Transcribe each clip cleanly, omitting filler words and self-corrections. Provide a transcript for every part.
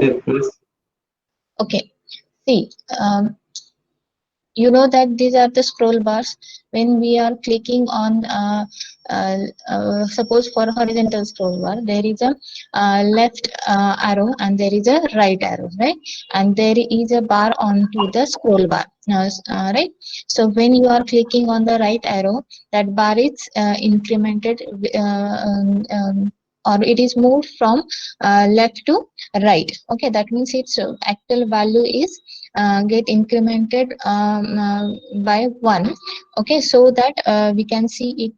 Yes, please. Okay. See, you know that these are the scroll bars. When we are clicking on uh, suppose for horizontal scroll bar, there is a left arrow and there is a right arrow, right? And there is a bar onto the scroll bar, right? So when you are clicking on the right arrow, that bar is incremented, or it is moved from left to right. Okay, that means its actual value is get incremented by 1. Okay, so that we can see it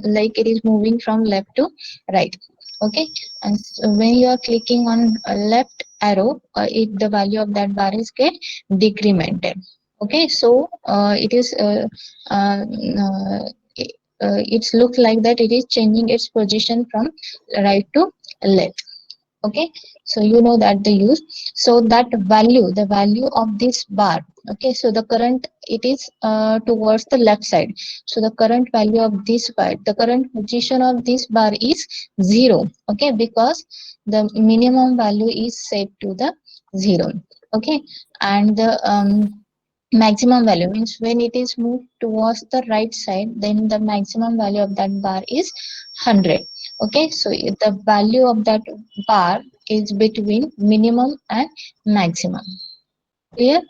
like it is moving from left to right. Okay, and so when you are clicking on a left arrow, the value of that bar is get decremented. Okay, so it is uh, uh, it's look like that it is changing its position from right to left. Okay, so you know that the use. So that value, the value of this bar, okay, so the current, it is towards the left side. So the current value of this bar, the current position of this bar is 0. Okay, because the minimum value is set to the 0. Okay, and the maximum value means when it is moved towards the right side, then the maximum value of that bar is 100. Okay, so the value of that bar is between minimum and maximum. Clear?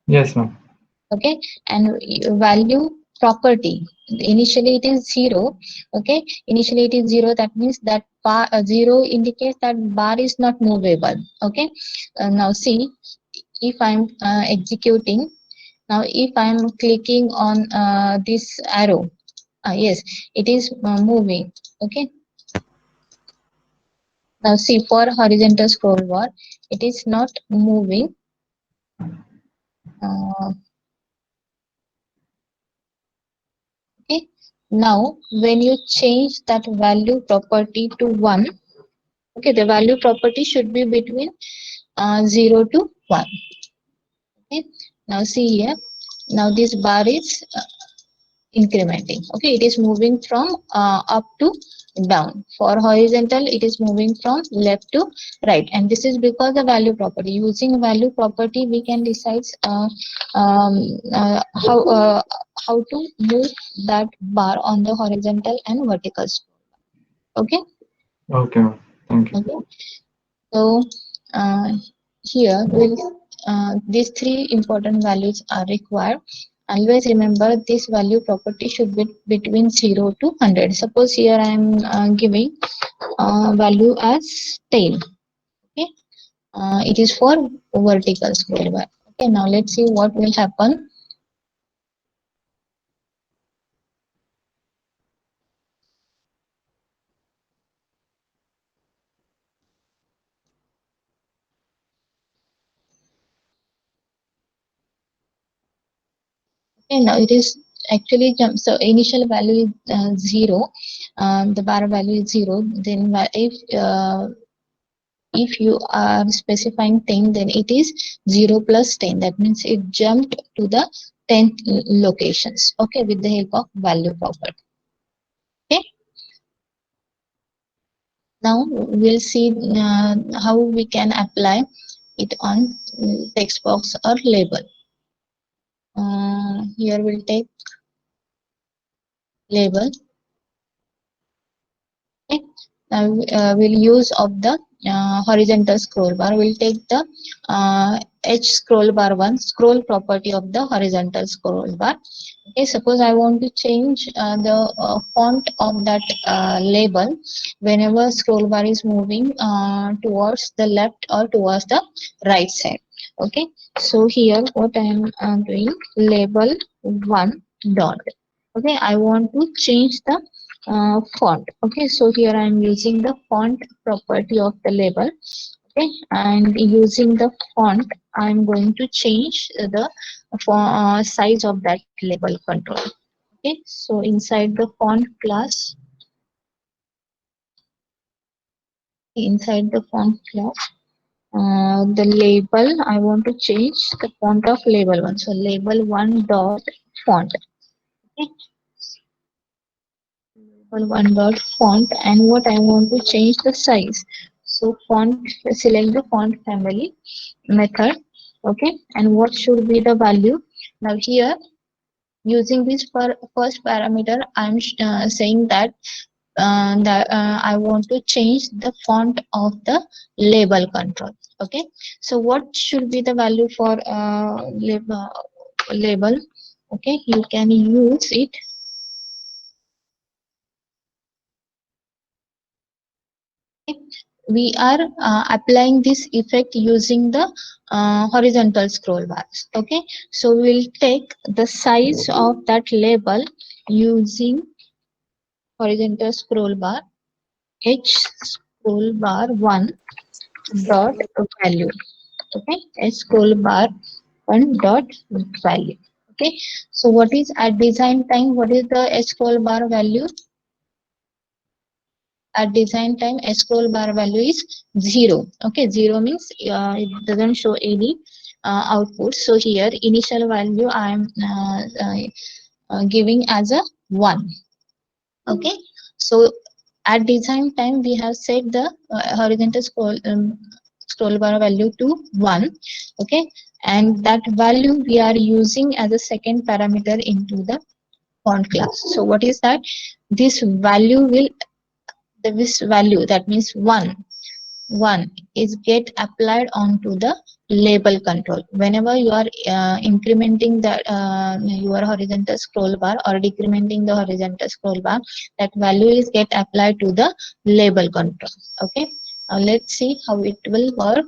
Yes, ma'am. Okay, and value property, initially it is 0. Okay, initially it is 0, that means that bar 0 indicates that bar is not movable. Okay, now see, if I'm executing, now if I'm clicking on this arrow, yes, it is moving. Okay, now see, for horizontal scroll bar, it is not moving. uh, okay, now when you change that value property to 1, okay, the value property should be between 0 to 1. Okay, now see here, now this bar is incrementing. Okay, it is moving from up to down. For horizontal, it is moving from left to right, and this is because the value property, using value property we can decide um, uh, how uh, how to move that bar on the horizontal and vertical scroll. Okay, Okay, ma'am. Thank you. okay, so uh, here we'll these three important values are required. Always remember this value property should be between 0 to 100. Suppose here I am giving value as 10. Okay, it is for vertical scroll bar. Okay, now let's see what will happen. Okay, now it is actually jump. So initial value is 0. The bar value is 0. Then if you are specifying 10, then it is 0 plus 10. That means it jumped to the 10th locations. Okay, with the help of value property. Okay, now we'll see how we can apply it on text box or label. Here we'll take label. Okay. Now we'll use of the horizontal scroll bar. We'll take the H scroll bar one scroll property of the horizontal scroll bar. Okay, suppose I want to change the font of that label whenever scroll bar is moving towards the left or towards the right side. Okay, so here what I am doing, label one dot. Okay, I want to change the font. Okay, so here I am using the font property of the label. Okay, and using the font I am going to change the size of that label control. Okay, so inside the font class, inside the font class, the label I want to change the font of label one. So label one dot font. Okay, label one dot font, and what I want to change the size. So select the font family method. Okay, and what should be the value? Now here, using this first parameter, I'm saying that I want to change the font of the label control. Okay, so what should be the value for label? Okay, you can use it. We are applying this effect using the horizontal scroll bars. Okay, so we'll take the size of that label using horizontal scroll bar, h scroll bar 1 dot value. Okay, h scroll bar 1 dot value. Okay, so what is at design time? What is the h scroll bar value? At design time, a scroll bar value is 0. Okay, 0 means it doesn't show any output. So here initial value I am giving as a 1. Okay, so at design time we have set the horizontal scroll bar value to 1. Okay, and that value we are using as a second parameter into the font class. So what is that? This value will, this value, that means 1 is get applied onto the label control. Whenever you are incrementing that your horizontal scroll bar or decrementing the horizontal scroll bar, that value is get applied to the label control. Okay, now let's see how it will work.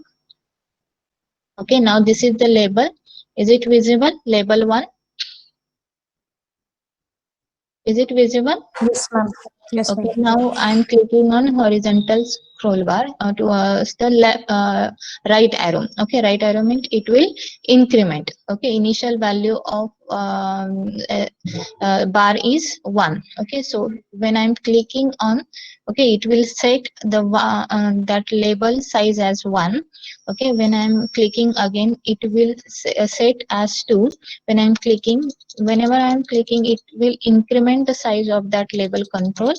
Okay, now this is the label. Is it visible? Label 1, is it visible? Yes, ma'am. Yes, Okay, ma'am. now I'm clicking on horizontal scroll bar towards the right arrow. Okay, right arrow means it will increment. Okay, initial value of bar is 1. Okay, so when I'm clicking on, okay, it will set the that label size as 1. Okay, when I'm clicking again, it will set as 2. When I'm clicking, whenever I'm clicking, it will increment the size of that label control,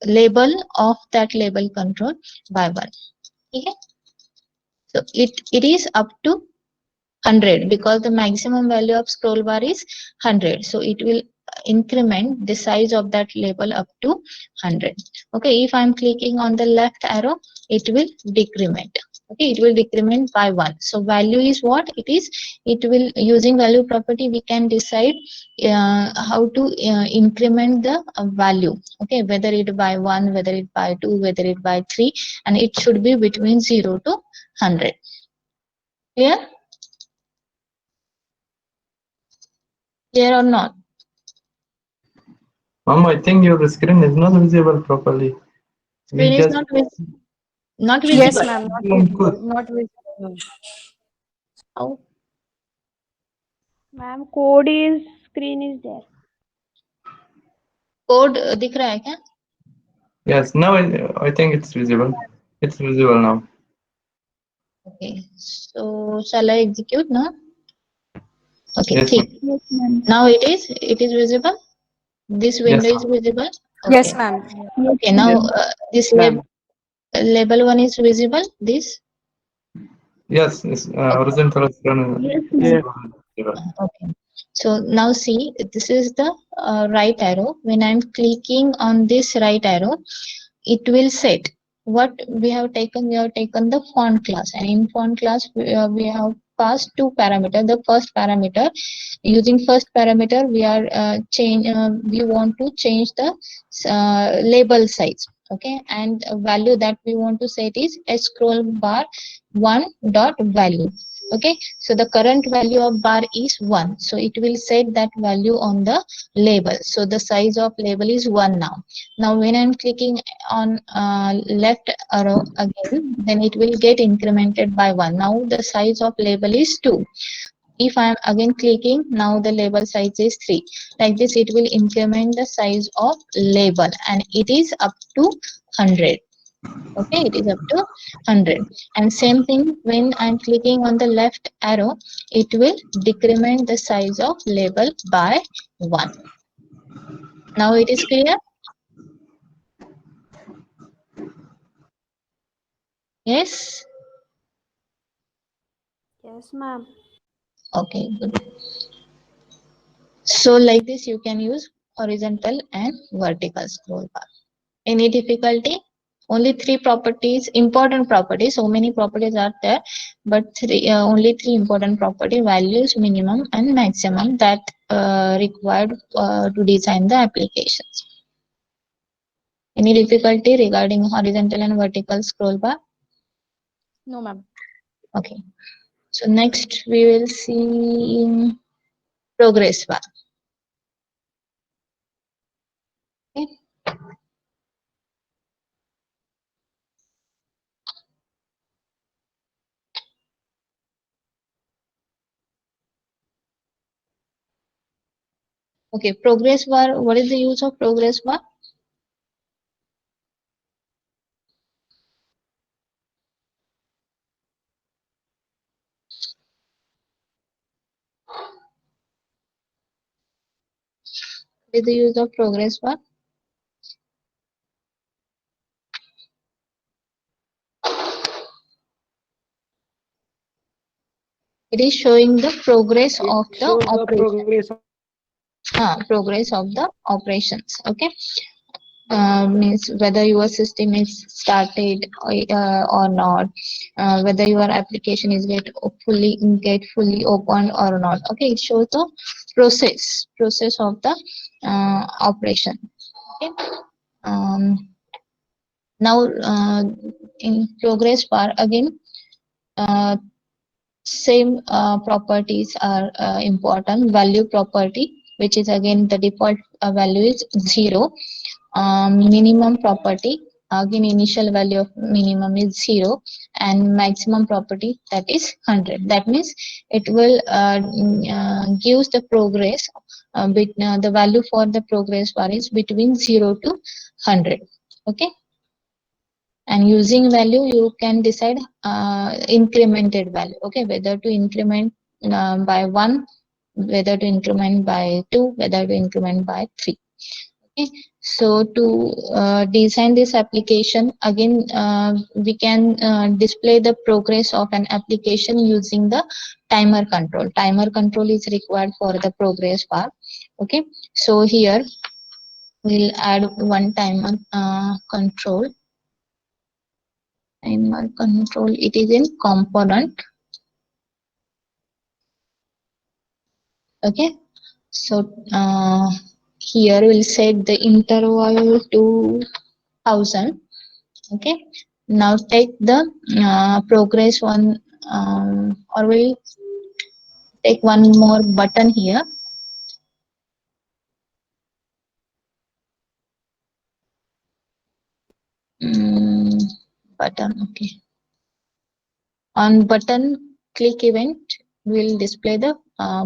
label of that label control by 1. Okay, so it is up to 100 because the maximum value of scroll bar is 100, so it will increment the size of that label up to 100. Okay, if I'm clicking on the left arrow, it will decrement. Okay, it will decrement by 1. So value is what it is. It will, using value property, we can decide how to increment the value. Okay, whether it by 1, whether it by 2, whether it by 3, and it should be between 0 to 100. Clear? Clear or not? Mom, I think your screen is not visible properly. Screen We is just not Yes, visible. ma'am. Not good. visible. Not visible. How? Ma'am code is screen is there Code दिख रहा है क्या? Yes, now I think it's visible. It's visible now. Okay, so shall I execute now? Okay, Yes, ठीक. Yes ma'am Now it is visible. This window yes, is visible. Yes, Okay. ma'am. Okay, now this Ma'am. label 1 is visible. This. yes. It's, horizontal screen yes is ma'am visible. Okay. So now see, this is the right arrow. When I'm clicking on this right arrow, it will set what we have taken. We have taken the font class, and in font class we have passed 2 parameters. The first parameter, using first parameter, we are we want to change the label size. Okay, and value that we want to set is a scroll bar 1 dot value. Okay, so the current value of bar is 1, so it will set that value on the label. So the size of label is 1 now. Now when I'm clicking on left arrow again, then it will get incremented by 1. Now the size of label is 2. If I am again clicking, now the label size is 3. Like this, it will increment the size of label, and it is up to 100. Okay, it is up to 100. And same thing, when I'm clicking on the left arrow, it will decrement the size of label by 1. Now it is clear. Yes. Yes, ma'am. Okay, good. So like this, you can use horizontal and vertical scroll bar. Any difficulty? Only three properties, important properties. So many properties are there, but only three important property: values, minimum, and maximum that required to design the applications. Any difficulty regarding horizontal and vertical scroll bar? No, ma'am. Okay. So next we will see progress bar. Okay. Okay, progress bar. What is the use of progress bar? What is the use of progress bar? It is showing the progress It of the shows the operation. progress. Progress of the operations. Okay. Means whether your system is started or not, whether your application is get fully opened or not. Okay, it shows the process of the operation. Okay. Um, Now in progress bar again, uh, same properties are important. Value property, which is again the default value is 0. Minimum property, again initial value of minimum is 0, and maximum property, that is 100. That means it will gives the progress the value for the progress bar is between 0 to 100. Okay. And using value you can decide incremented value. Okay, whether to increment by 1, whether to increment by 2, whether to increment by 3. Okay. So to design this application, again we can display the progress of an application using the timer control. Timer control is required for the progress bar. Okay, so here we'll add one timer control. Timer control, it is in component. Okay, so here we'll set the interval to 1000. Okay, now take the progress one, or we'll take one more button here. Mm, Button. Okay, on button click event will display the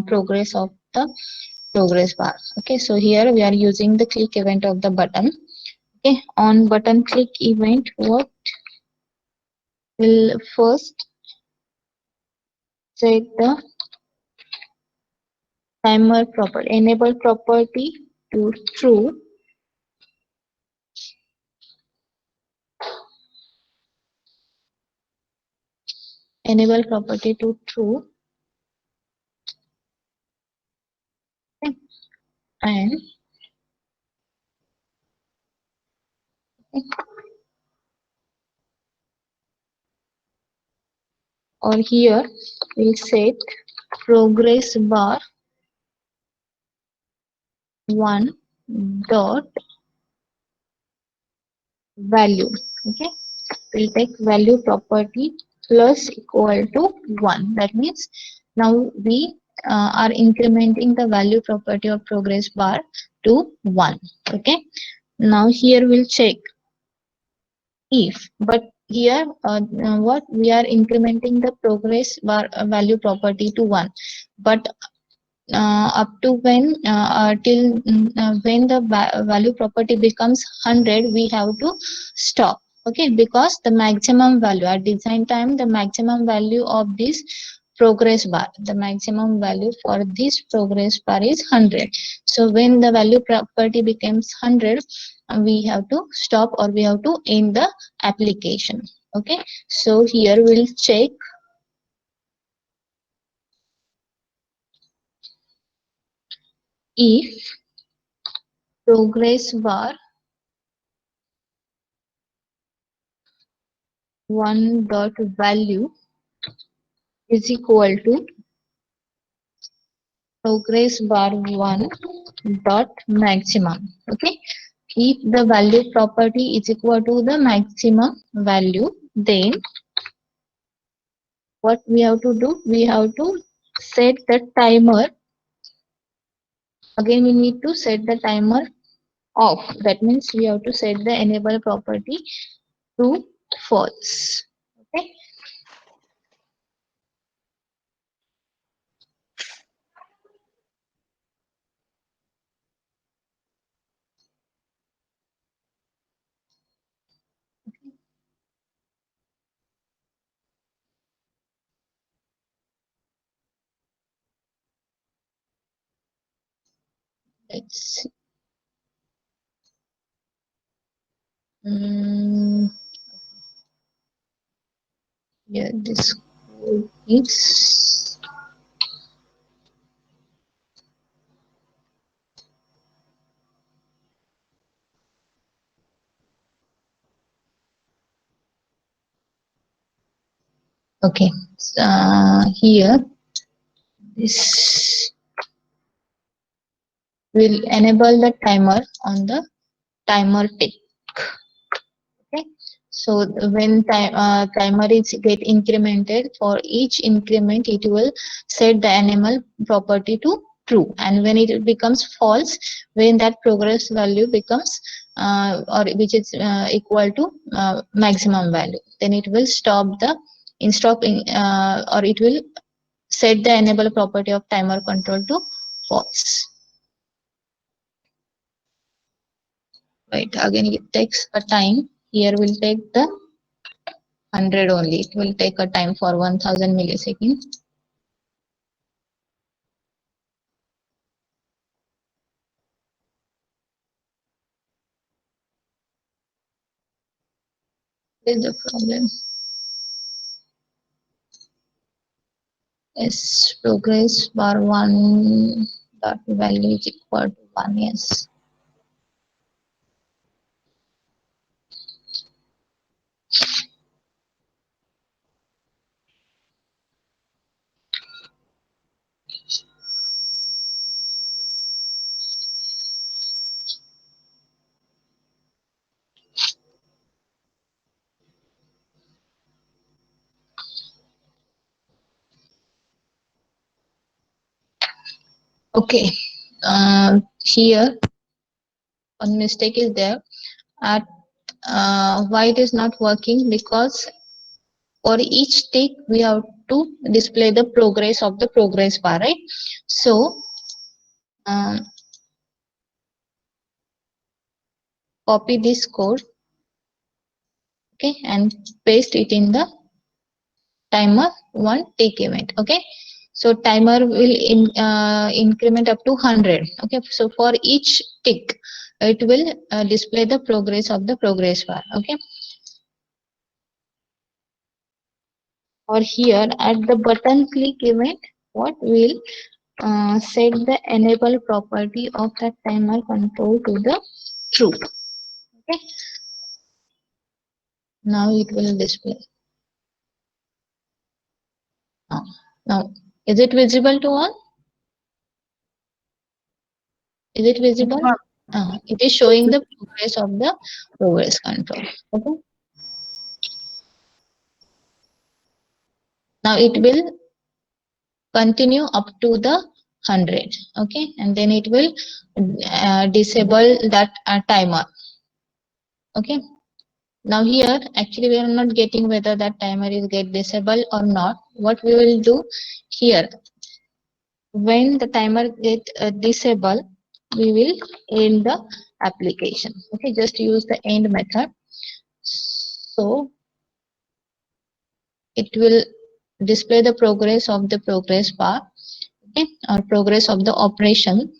progress of the progress bar. Okay, so here we are using the click event of the button. Okay, on button click event, what will first set the timer property, enable property to true. Enable property to true. Okay. And or here we'll set progress bar 1 dot value. Okay, we'll take value property plus equal to 1. That means now we are incrementing the value property of progress bar to 1. Okay, now here we'll check if, but here what we are incrementing the progress bar value property to 1, but up to when the value property becomes 100 we have to stop. Okay, because the maximum value at design time, the maximum value of this progress bar, the maximum value for this progress bar is 100. So when the value property becomes 100, we have to stop or we have to end the application. Okay, so here we'll check if progress bar 1 dot value is equal to progress bar 1 dot maximum. Okay, if the value property is equal to the maximum value, then what we have to do, we have to set the timer. Again, we need to set the timer off. That means we have to set the enable property to false. Okay. Let's see. Yeah, this code is okay. Here this will enable the timer on the timer tick. Okay, so when timer is get incremented, for each increment it will set the animal property to true, and when it becomes false, when that progress value becomes or which is equal to maximum value, then it will stop the or it will set the enable property of timer control to false. Right, again it takes a time. Here we'll take the 100 only. It will take a time for 1000 milliseconds. What is the problem? Yes, progress bar 1 dot value is equal to 1. Yes. Okay. Here one mistake is there. At why it is not working? Because for each tick we have to display the progress of the progress bar, right? So copy this code, okay, and paste it in the timer 1 tick event. Okay, so timer will increment up to 100. Okay, so for each tick it will display the progress of the progress bar. Okay, or here at the button click event, what will set the enable property of the timer control to the true. Okay, now it will display. Now is it visible to all? Is it visible? It is showing the progress of the progress control. Okay, now it will continue up to the 100. Okay, and then it will disable that timer. Okay, now here actually we are not getting whether that timer is get disabled or not. What we will do here, when the timer get disabled, we will end the application. Okay, just use the end method. So it will display the progress of the progress bar, okay, or progress of the operation.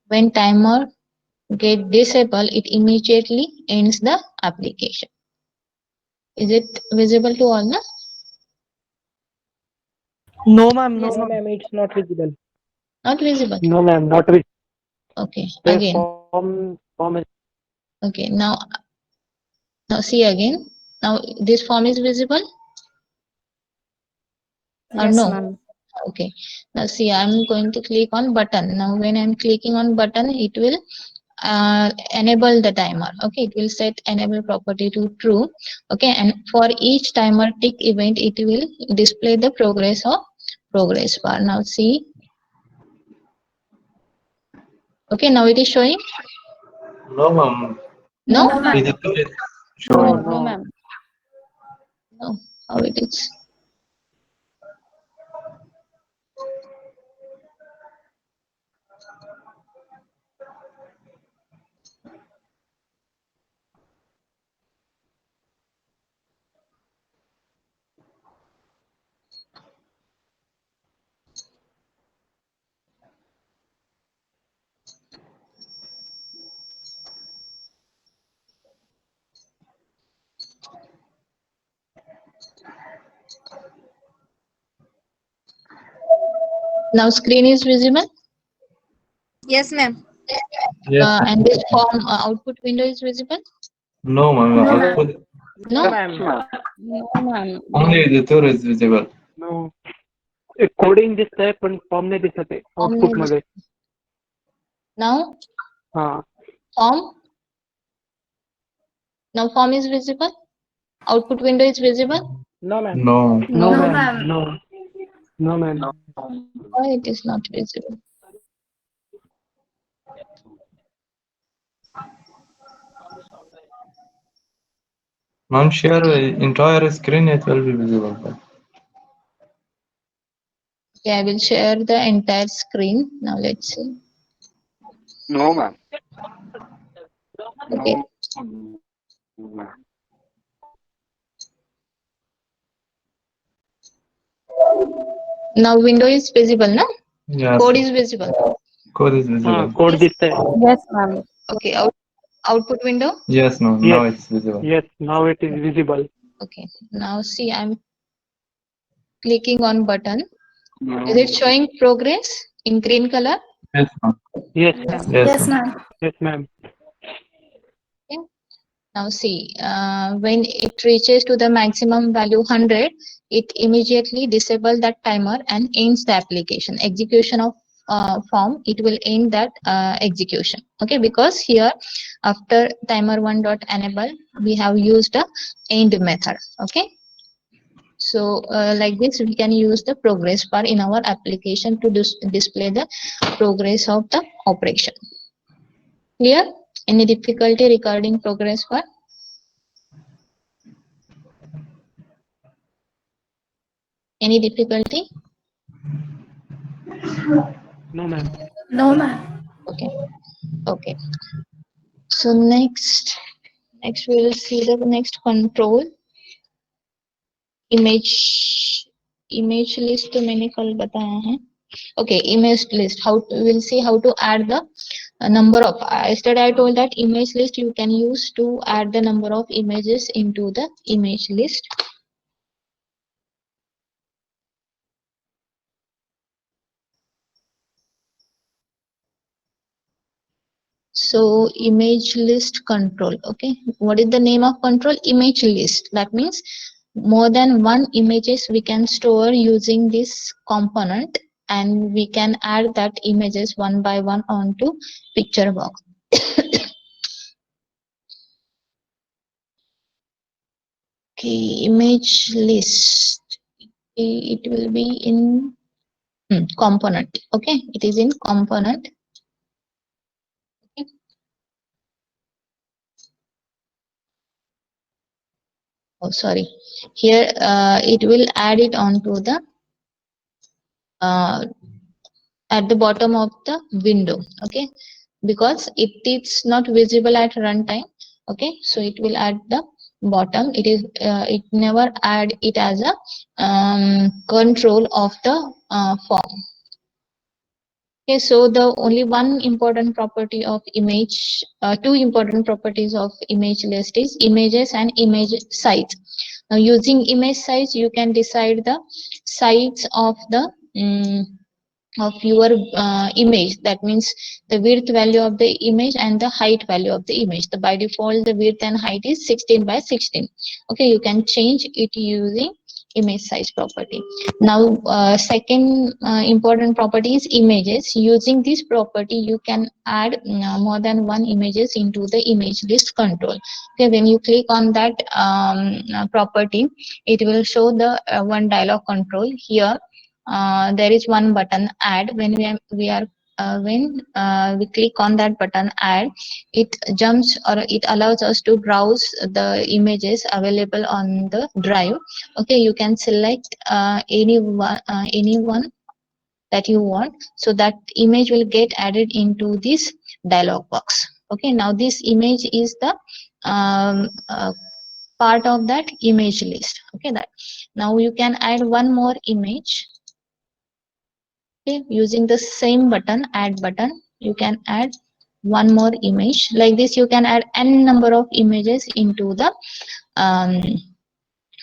When timer get disabled, it immediately ends the application. Is it visible to all? Na? No, ma'am. No, Yes, No, ma'am. ma'am, it's not visible. Not visible. No, ma'am. Not with Okay. the Again. form is Okay. Now see again. Now this form is visible or yes, no? ma'am. Okay. Now see, I'm going to click on button. Now when I'm clicking on button, it will enable the timer. Okay, it will set enable property to true. Okay, and for each timer tick event, it will display the progress of progress bar. Now see. Okay, now it is showing. No, ma'am. No, No, ma'am. It is no, showing. No, no. ma'am. no. How it is? Now screen is visible. Yes, ma'am. Yes. And this form output window is visible. No, ma'am. No, ma'am. Output, No. Ma'am. No, ma'am. only editor is visible. No. Coding दिसतंय पण form नाही दिसत आहे Form output नाही मध्ये. Now हा. form. Now form is visible. Output window is visible. No, ma'am. No. No, No, ma'am. ma'am. No. No, ma'am. Why it is not visible? Ma'am, share entire screen, it will be visible. Okay, I will share the entire screen. Now let's see. No, ma'am. Okay. Now window is visible, na? Yes. Code is visible. Code is हा visible. Code दिसतंय. Yes, ma'am. Okay, output window. Yes, no. Yes. Now it's visible. Yes, now it is visible. Okay, now see, I'm clicking on button. Is it showing progress in green color? Yes, ma'am. Yes. Yes, Yes, ma'am. ma'am. Yes, ma'am. Now see, when it reaches to the maximum value 100, it immediately disable that timer and ends the application. Execution of form, it will end that execution. Okay, because here after timer 1 dot enable, we have used a end method. Okay. So like this, we can use the progress bar in our application to display the progress of the operation. Clear? Any difficulty regarding progress bar? Any difficulty? No, ma'am. No, ma'am. Okay. Okay. So next we will see the next control. Image list तो मैंने कल बताया है. Okay, image list. We'll see how to add the number of. Yesterday I told that image list you can use to add the number of images into the image list. So image list control. Okay, what is the name of control? Image list. That means more than one images we can store using this component, and we can add that images one by one onto picture box. Okay, image list. It will be in component. Okay, it is in component. Okay. Oh, sorry. Here it will add it onto the at the bottom of the window. Okay, because it is not visible at runtime. Okay, so it will add the bottom. It never add it as a control of the form. Okay, so the only one important property of image, two important properties of image list is images and image size. Now, using image size, you can decide the size of the of your image. That means the width value of the image and the height value of the image. The by default the width and height is 16 by 16. Okay, you can change it using image size property. Now second important property is images. Using this property you can add more than one images into the image list control. Okay, when you click on that property, it will show the one dialog control. Here there is one button add. When we click on that button add, it jumps or it allows us to browse the images available on the drive. Okay, you can select anyone that you want, so that image will get added into this dialog box. Okay, now this image is the part of that image list. Okay, that now you can add one more image. Okay, using the same button, add button, you can add one more image. Like this you can add n number of images into the um,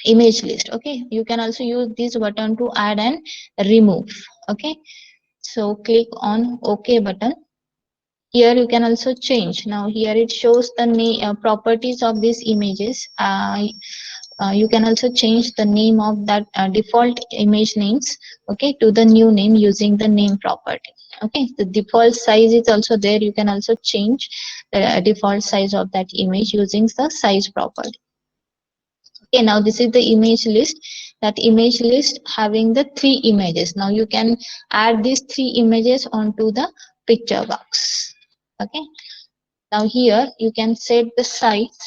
image list. Okay, you can also use this button to add and remove. Okay, so click on OK button. Here you can also change. Now here it shows the properties of these images. You can also change the name of that default image names, okay, to the new name using the name property. Okay, the default size is also there. You can also change the default size of that image using the size property. Okay, now this is the image list. That image list having the 3 images. Now you can add these 3 images onto the picture box. Okay, now here you can set the size.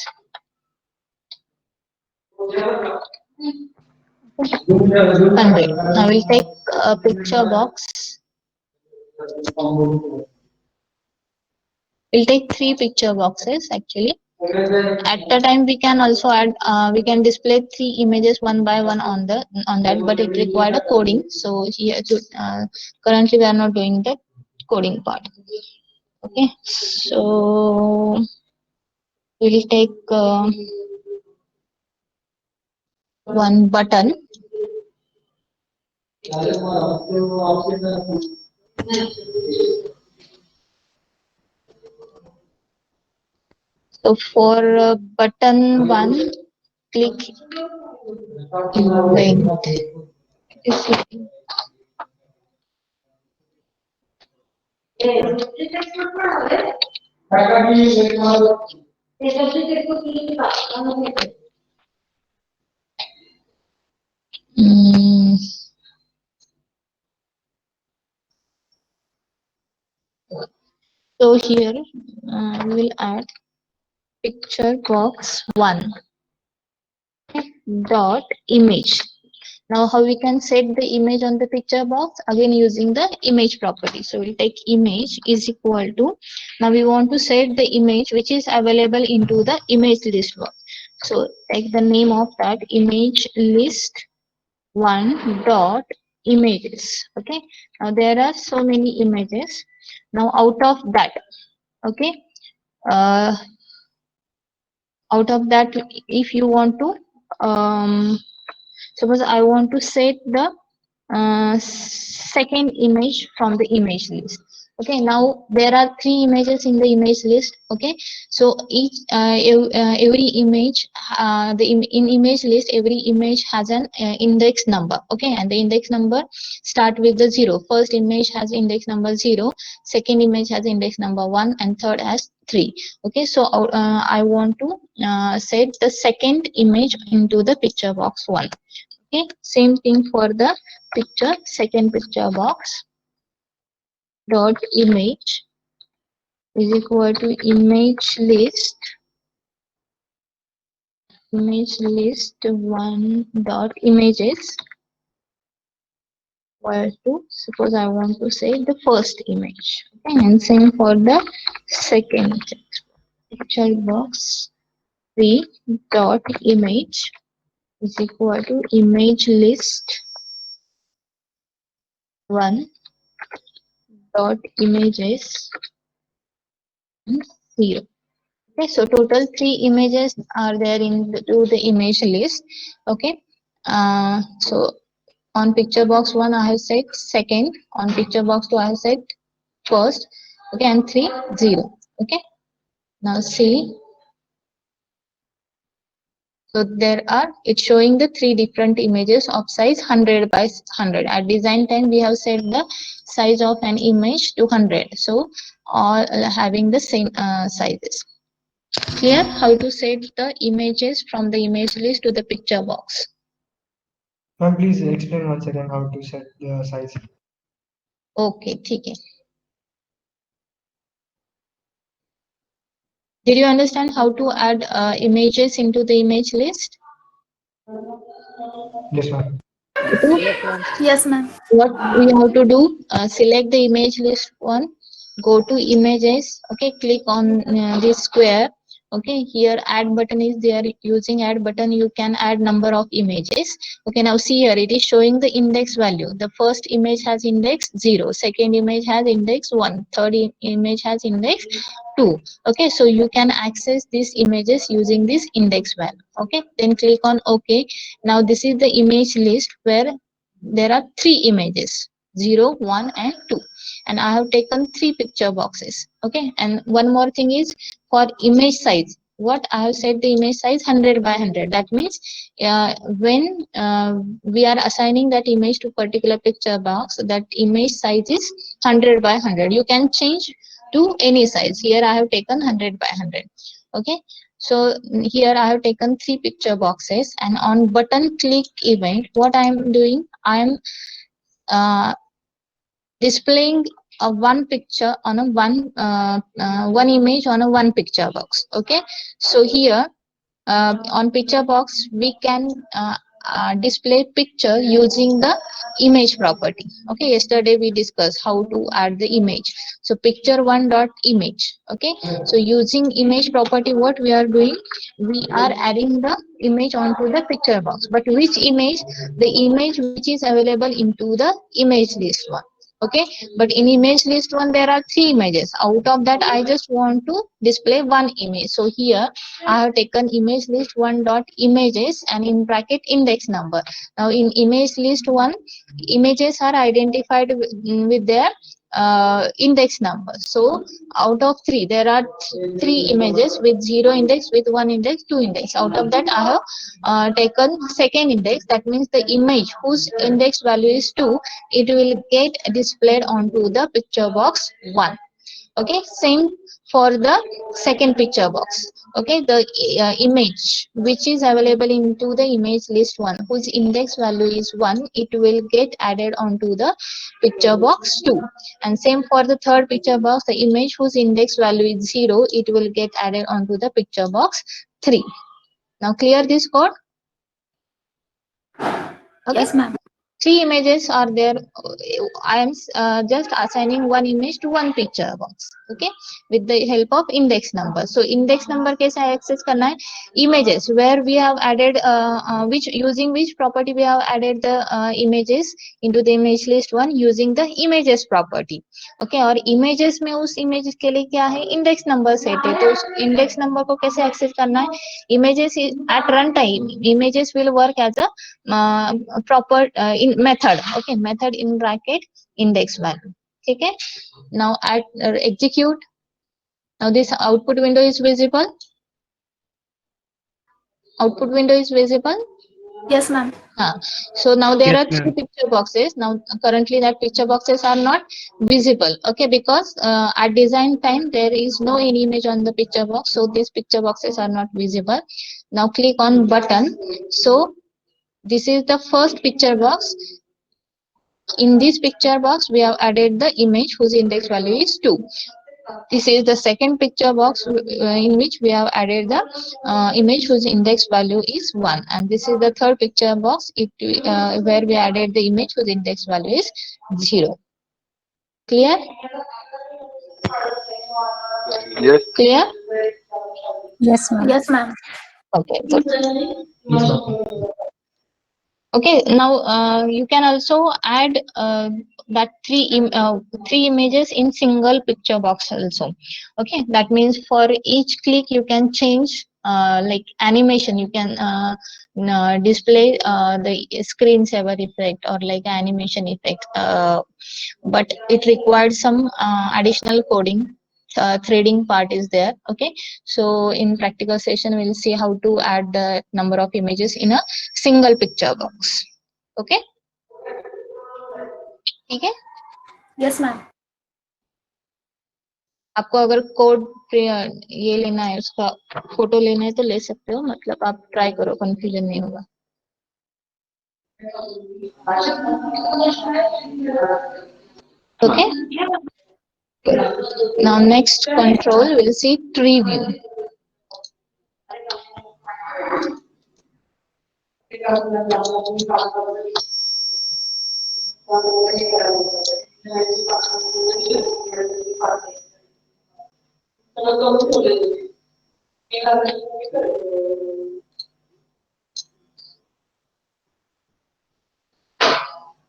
Hundred. I will take a picture box. We'll take 3 picture boxes actually. At the time we can also add, we can display 3 images one by one on that, but it required a coding. So here currently we are not doing the coding part. Okay, so we'll take one button. So for button 1, click event. Mm, so here we will add picture box 1 dot image. Now how we can set the image on the picture box? Again using the image property. So we'll take image is equal to, now we want to set the image which is available into the image list box. So take the name of that image list 1 dot images. Okay, now there are so many images. Now out of that, okay, uh, out of that, if you want to suppose I want to set the second image from the image list. Okay, now there are 3 images in the image list. Okay, so each every image, in image list every image has an index number. Okay, and the index number start with the 0. First image has index number 0, second image has index number 1, and third has 3. Okay, so I want to set the second image into the picture box 1. Okay, same thing for the picture, second picture box dot image is equal to image list 1 dot images equal to, suppose I want to say the first image. Okay, and same for the second picture box 3 dot image is equal to image list 1 dot images 0. Okay, so total 3 images are there the image list. Okay, so on picture box 1 I have set second, on picture box 2 I have set first. Okay, and 3 0. Okay, now see. So there are, it's showing the 3 different images of size 100 by 100. At design time, we have set the size of an image to 100. So all having the same sizes. Clear how to set the images from the image list to the picture box. Ma'am, please explain once again how to set the size. Okay, ठीक है. Did you understand how to add images into the image list? Yes, ma'am. Yes, ma'am. What we have to do, select the image list one, go to images. Okay, click on this square. Okay, here add button is there. Using add button you can add number of images. Okay, now see here, it is showing the index value. The first image has index 0, second image has index 1, third image has index 2. Okay, so you can access these images using this index value. Okay, then click on OK. Now this is the image list where there are 3 images, 0, 1 and 2, and I have taken 3 picture boxes. Okay, and one more thing is for image size, what I have said, the image size 100 by 100. That means when we are assigning that image to particular picture box, that image size is 100 by 100. You can change to any size. Here I have taken 100 by 100. Okay, so here I have taken 3 picture boxes, and on button click event, what I am doing, I am displaying a one picture on a one image on a one picture box. Okay, so here on picture box we can display picture using the image property. Okay, yesterday we discussed how to add the image. So picture one dot image. Okay, so using image property, what we are doing, we are adding the image onto the picture box. But which image? The image which is available into the image list one. Okay, but in image list one there are 3 images. Out of that I just want to display one image. So here I have taken image list one dot images and in bracket index number. Now in image list one, images are identified with their index number. So out of 3 there are 3 images with 0 index, with 1 index, 2 index. Out of that I have taken second index. That means the image whose index value is 2, it will get displayed onto the picture box 1. Okay, same for the second picture box. Okay, the image which is available into the image list 1, whose index value is 1, it will get added onto the picture box 2. And same for the third picture box, the image whose index value is 0, it will get added onto the picture box 3. Now clear this code? Okay. Yes, ma'am. 3 images are there. I am just assigning one image to one picture box. Okay, with the help of index number. So index number कैसे access करना है? Images where we have added which, using which property we have added the images into the image list one, using the images property. Okay, और images में उस images के लिए क्या है? Index number set है. तो उस index number को कैसे access करना है? Images at runtime, images will work as a proper in method. Okay, method in bracket index value. Okay, now at execute. Now this output window is visible. Output window is visible. Yes, ma'am. So now there Yes, are 3 ma'am. picture boxes. Now currently that picture boxes are not visible. Okay, because at design time there is no any image on the picture box, so these picture boxes are not visible. Now click on button. So this is the first picture box. In this picture box, we have added the image whose index value is 2. This is the second picture box in which we have added the image whose index value is 1. And this is the third picture box where we added the image whose index value is 0. Clear? Yes. Clear? Yes, ma'am. Yes, ma'am. Okay, good. Yes, ma'am. Okay, now you can also add that three images in single picture box also. Okay, that means for each click you can change like animation. You can display the screensaver effect or like animation effect, but it requires some additional coding. Threading part is there. Okay, so in practical session we'll see how to add the number of images in a single picture box. Okay, ठीक है. Yes, ma'am. आपको अगर code ये लेना है, उसका photo लेना है तो ले सकते हो, मतलब आप ट्राई करो, कंफ्यूजन नहीं होगा. Okay. Now next control we'll see tree view.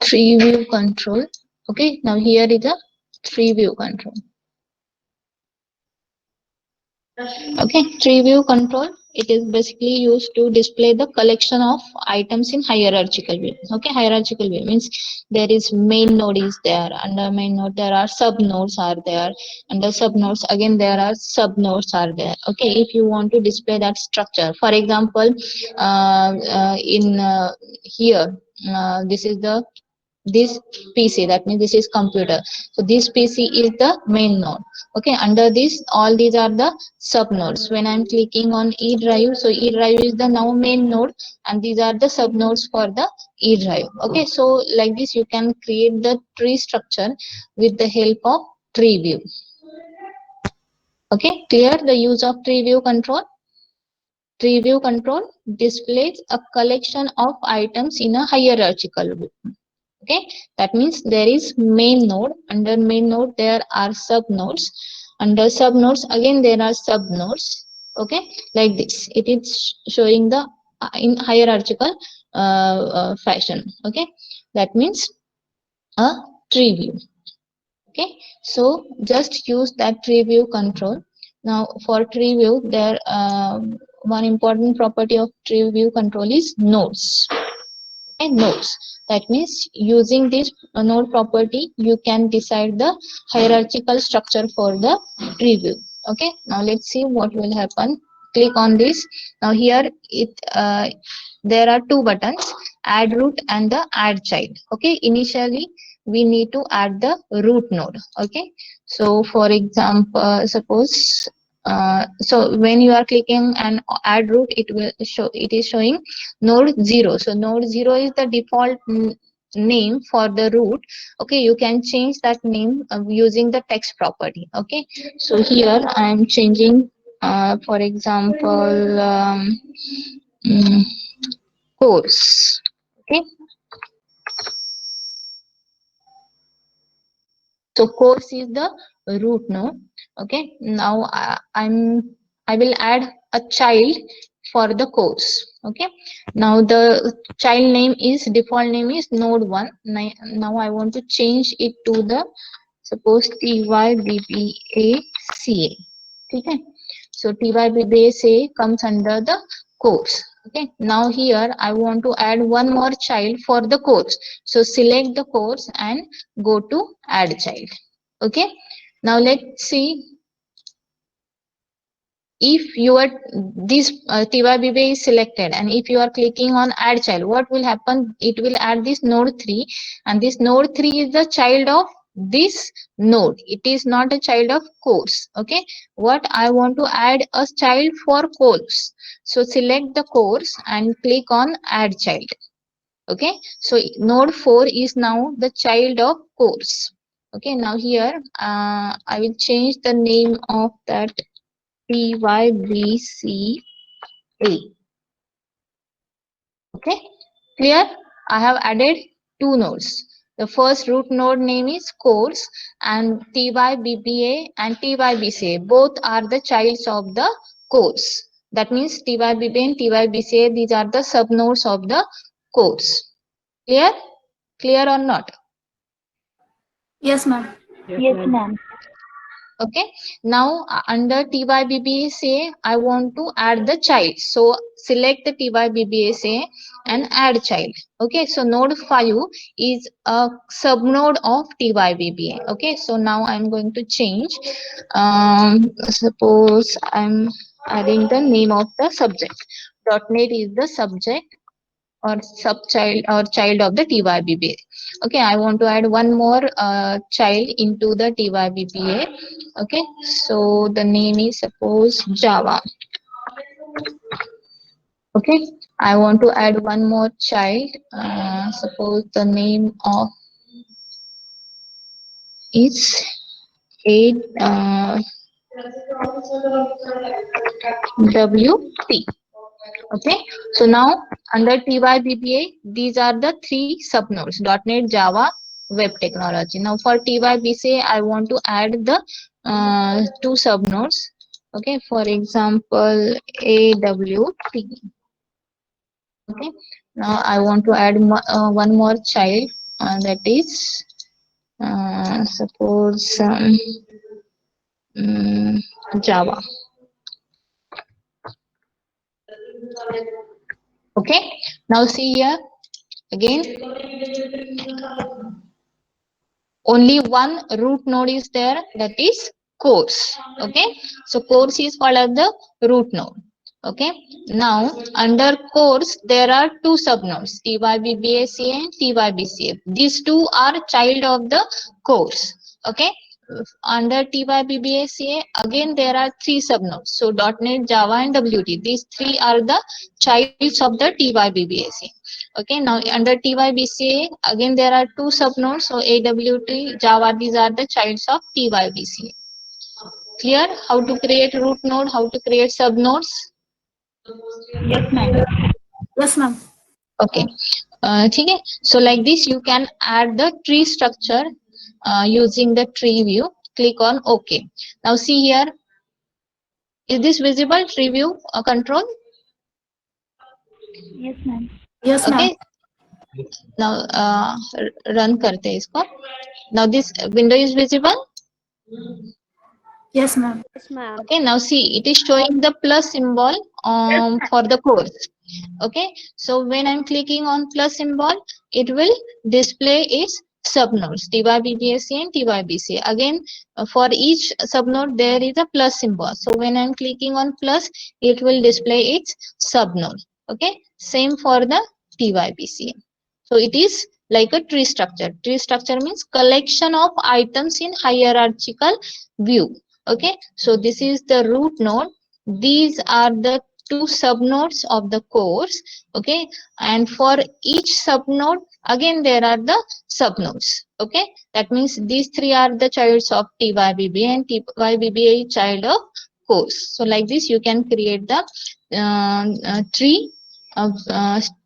Tree view control. Okay, now here is a tree view control. Okay, tree view control, it is basically used to display the collection of items in hierarchical view. Okay, hierarchical view means there is main node is there, under main node there are sub nodes are there, under sub nodes again there are sub nodes are there. Okay, if you want to display that structure, for example, in here this is the this PC, that means this is computer. So this PC is the main node. Okay, under this all these are the sub nodes. When I'm clicking on E drive, so E drive is the now main node and these are the sub nodes for the E drive. Okay, so like this you can create the tree structure with the help of tree view. Okay, clear the use of tree view control? Tree view control displays a collection of items in a hierarchical view. Okay, that means there is main node, under main node there are sub nodes, under sub nodes again there are sub nodes. Okay, like this it is showing the in hierarchical fashion. Okay, that means a tree view. Okay, so just use that tree view control. Now for tree view there one important property of tree view control is nodes. Okay, nodes. That means using this node property, you can decide the hierarchical structure for the tree view. Okay, now let's see what will happen. Click on this. Now here there are two buttons, add root and the add child. Okay, initially we need to add the root node. Okay, so for example, suppose so when you are clicking and add root, it will show, it is showing node 0. So node 0 is the default name for the root. Okay, you can change that name using the text property. Okay, so here I am changing for example mm, course. Okay, so course is the root node. Okay, now I will add a child for the course. Okay, now the child name is default name is node 1. Now I want to change it to the suppose TYBBACA. Okay, so TYBBACA comes under the course. Okay, now here I want to add one more child for the course. So select the course and go to add child. Okay, now let's see if your this TYBB is selected and if you are clicking on add child, what will happen? It will add this node 3 and this node 3 is the child of this node. It is not a child of course. Okay, what I want to add a child for course. So select the course and click on add child. Okay, so node 4 is now the child of course. Okay, now here I will change the name of that TYBCA. Okay, clear? I have added two nodes. The first root node name is course and TYBBA and TYBCA. Both are the childs of the course. That means TYBBA and TYBCA, these are the sub nodes of the course. Clear? Clear or not? Yes, ma'am. Yes, ma'am. Okay, now under TYBBSA, I want to add the child. So select the TYBBSA and add child. Okay, so node 5 is a subnode of TYBBA. Okay, so now I'm going to change. Suppose I'm adding the name of the subject. .NET is the subject or subchild or child of the TYBBA. Okay, I want to add one more child into the TYBBA. Okay, so the name is suppose Java. Okay, I want to add one more child. Suppose the name of is WT. Okay, so now under TYBBA, these are the three subnodes: .NET, Java, Web Technology. Now for TYBCA, I want to add the two subnodes. Okay, for example, AWT. Okay, now I want to add one more child, that is suppose Java. Okay, now see here again. Only one root node is there, that is course. Okay, so course is called as the root node. Okay, now under course there are two subnodes, TYBBACA and TYBCA. These two are child of the course. Okay, under TYBBACA again there are three subnodes, so .NET, Java and WT. These three are the childs of the TYBBACA. Okay, now under TYBCA again there are two subnodes, so AWT, Java, these are the childs of TYBCA. Clear how to create root node, how to create subnodes? Yes, ma'am. Yes, ma'am. Okay, ठीक है. So like this you can add the tree structure using the tree view. Click on OK. Now see here, is this visible tree view control? Yes, ma'am. Yes, ma'am. Okay, now run करते हैं इसको. Now this window is visible. Yes, ma'am. Yes, ma'am. Okay, now see, it is showing the plus symbol for the course. Okay, so when I'm clicking on plus symbol, it will display its subnodes, TYBBAC and TYBC. Again, for each subnode, there is a plus symbol. So when I'm clicking on plus, it will display its subnode. Okay, same for the TYBC. So it is like a tree structure. Tree structure means collection of items in hierarchical view. Okay, so this is the root node. These are the two subnodes of the course. Okay, and for each subnode again there are the subnodes. Okay, that means these three are the childs of TYBBA and TYBBA child of course. So like this you can create the tree of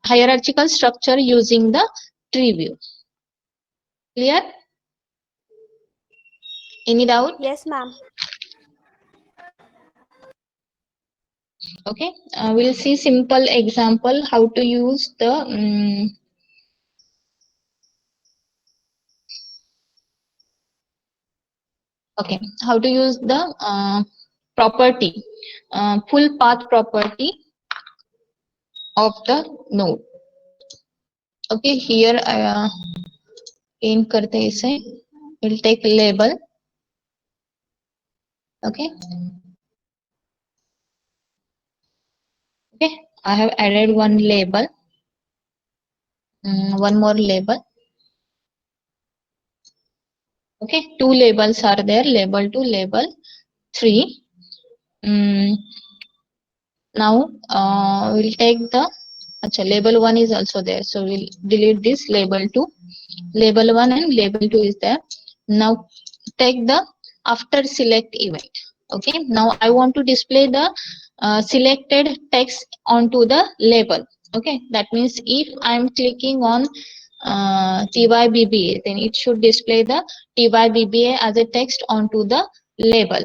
hierarchical structure using the tree view. Clear? Any doubt? Yes, ma'am. Okay, we'll see simple example how to use the okay, how to use the property, full path property of the node. Okay, here in करते हैं इसे. We'll take label. Okay. Okay, I have added one label. One more label. Okay, two labels are there, label 2, label 3. Now we'll take the label 1 is also there, so we'll delete this label 2. Label 1 and label 2 is there. Now take the after select event. Okay, now I want to display the selected text onto the label. Okay, that means if I'm clicking on TYBBA, then it should display the TYBBA as a text onto the label.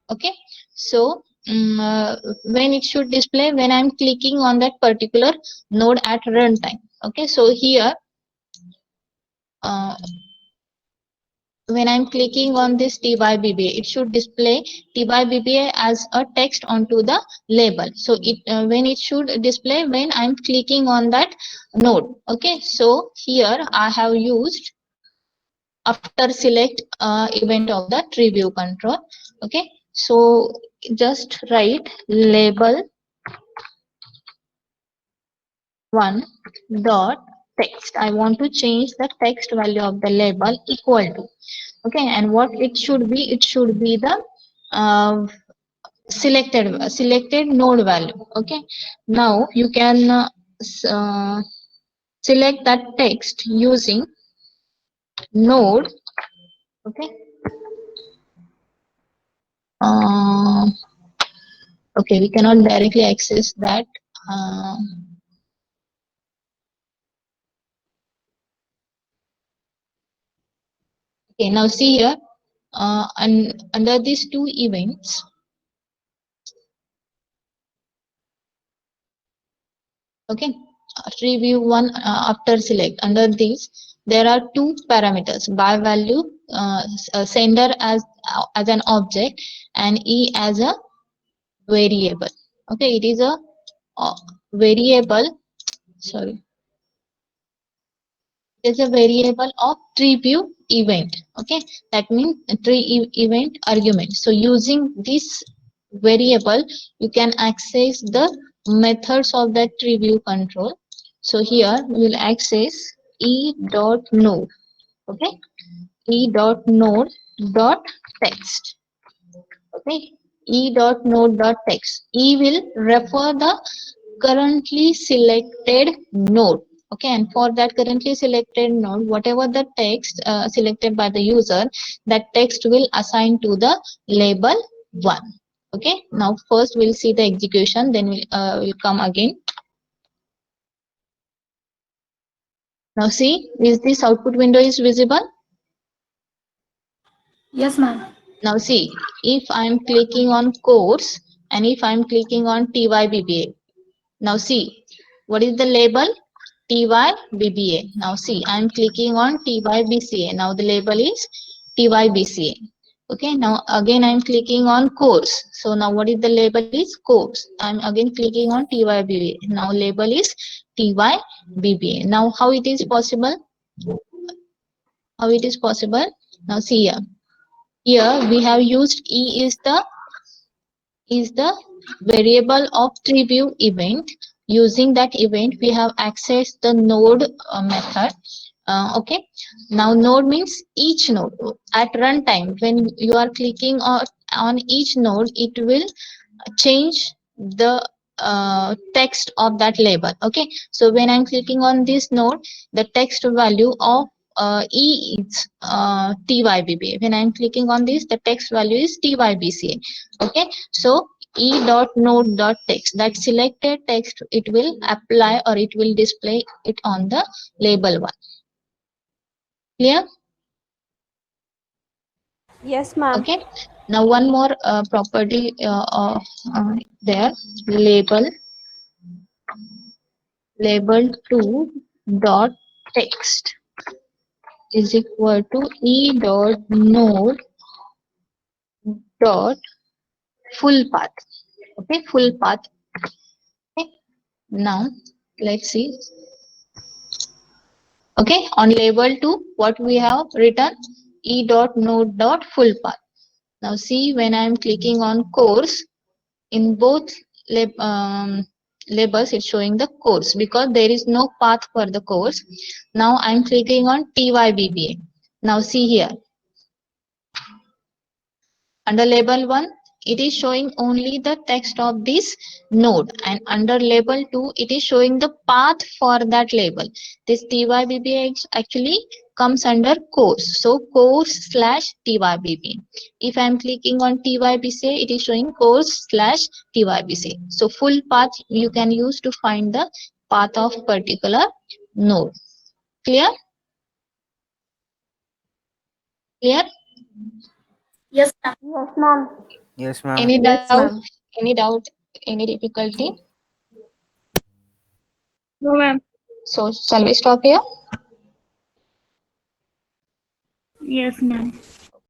Okay, so when it should display when I'm clicking on that particular node at runtime. Okay, so here when I'm clicking on this T by BBA, it should display T by BBA as a text onto the label. So it when it should display when I'm clicking on that node. Okay, so here I have used after select event of the tree view control. Okay, so just write label one dot text. I want to change the text value of the label equal to. Okay, and what it should be? It should be the selected node value. Okay, now you can select that text using node. Okay. Okay, we cannot directly access that. Okay, now see here, and under these two events, okay, tree view one after select. Under these, there are two parameters: by value, sender as an object, and e as a variable. Okay, it is a variable. Sorry, it is a variable of tree view event. Okay, that means event argument. So using this variable, you can access the methods of that tree view control. So here we will access e dot node. Okay, e dot node dot text. Okay, e dot node dot text. E will refer the currently selected node. Okay, and for that currently selected node, whatever the text selected by the user, that text will assign to the label one. Okay, now first we'll see the execution, then we'll come again. Now see, is this output window is visible? Yes, ma'am. Now see, if I'm clicking on course and if I'm clicking on TYBBA, now see, what is the label? TYBBA. Now see, I'm clicking on TYBCA. Now the label is TYBCA. Okay, now again I'm clicking on course. So now what is the label is course. I'm again clicking on TYBBA. Now label is TYBBA. Now how it is possible? How it is possible? Now see here. Here we have used E is the variable of tree view event. Using that event, we have accessed the node method. Okay. Now node means each node. At runtime, when you are clicking on each node, it will change the text of that label. Okay, so when I'm clicking on this node, the text value of E is TYBBA. When I'm clicking on this, the text value is TYBCA. Okay, so E dot node dot text, that selected text, it will apply or it will display it on the label one. Clear? Yes, ma'am. Okay, now one more property there, label 2 dot text is equal to E dot node dot full path. Okay, full path. Okay, now let's see. Okay, on label 2, what we have written? E dot node dot full path. Now see, when I am clicking on course, in both labels it's showing the course because there is no path for the course. Now I'm clicking on TYBBA. Now see here, under label 1, it is showing only the text of this node, and under label 2, it is showing the path for that label. This TYBBA actually comes under course. So course slash TYBBA. If I'm clicking on TYBCA, it is showing course slash TYBCA. So full path you can use to find the path of particular node. Clear? Clear? Yes, ma'am. Yes, ma'am. Yes, ma'am. Any Yes, doubt? ma'am. Any doubt? Any difficulty? No, ma'am. So shall we stop here? Yes, ma'am.